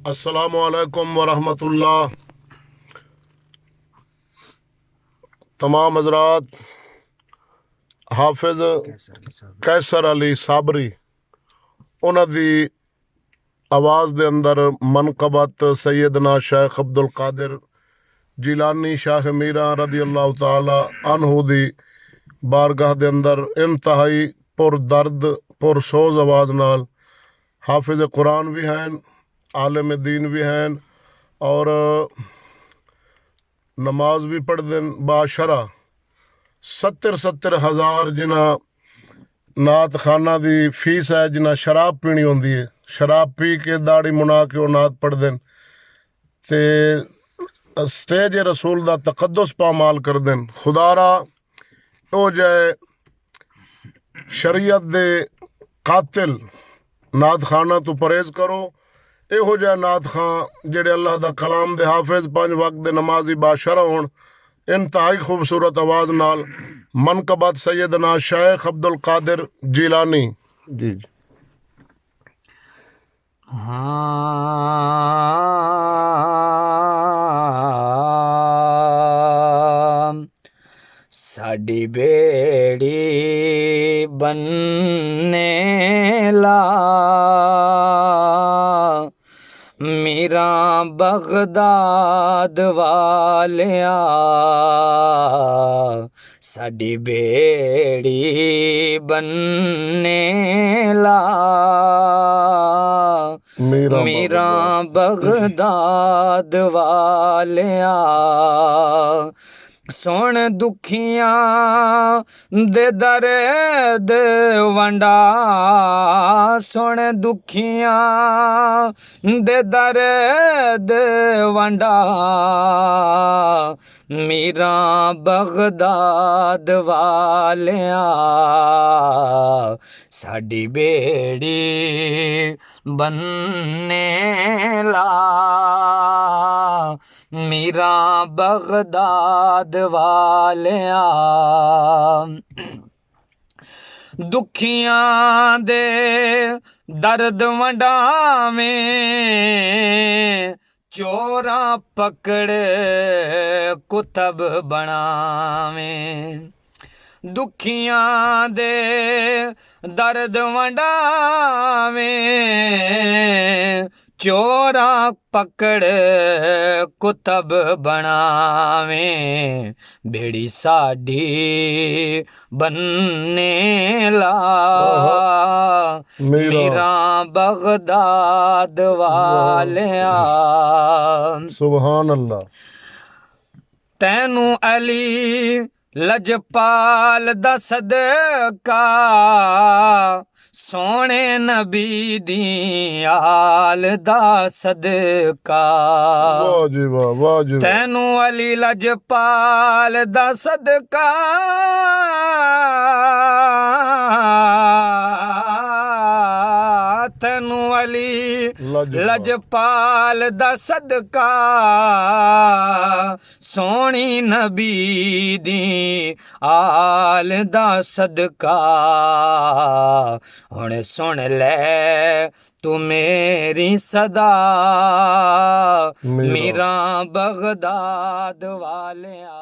अस्सलामु अलैकुम वरहमतुल्लाह। तमाम हजरात, हाफिज कैसर अली साबरी उन्हां दी आवाज़ दे अंदर मनकबत सैयदना शेख अब्दुल कादिर जिलानी शाह मीरा रदी अल्लाह ताला अनहु दी बारगाह दे अंदर इंतहाई पुर दर्द पुर सोज आवाज़ नाल हाफिज कुरान भी हैं, आलिम दीन भी हैं और नमाज भी पढ़ते बाशरा। 70 हज़ार जिन्हें नात खाना दी फीस है, जिन्हें शराब पीनी होंदी है, शराब पी के दाड़ी मुना के वो नात पढ़ते ते स्टेज रसूल दा तकद्दुस पामाल कर देन। खुदारा ओ जाए शरीयत दे कातिल नात खाना तो परहेज करो। इहो जिहा नात खां जेड़े अल्लाह दा कलाम दे हाफिज 5 वक्त दे नमाजी बाशरा होण। इंतहाई खूबसूरत आवाज़ नाल मनकबत सैयदना शेख अब्दुल कादिर जिलानी जी। साडी बेड़ी बनने ला मीरा बगदाद वालिया, साडी बेड़ी बनने ला मीरा बगदाद वालिया। सुन दुखियां दे दर्द वंडा, सुन दुखियां दे दर्द वंडा मीरा बगदाद वालिया, साडी बेड़ी बनने ला मीरा बगदाद वालिया। दुखियां दे दर्द वंडावें चोरा पकड़ कुतब बनावें, दुखियां दे दर्द वंडावें चोरा पकड़ कुतब बनावें, बेड़ी साडी बनने ला मीरा बगदाद वालिया। सुभान अल्लाह। तैनू अली लजपाल दा सदका सोने नबी दी आल दा सदका, वाह जी वाह, वाह जी वाह। तैनू अली लजपाल दा सदका तैनू अली लजपाल दा सदका सोनी नबी दी आल दा सदका। हुण सुन ले तू मेरी सदा मीरा बगदाद वालिया।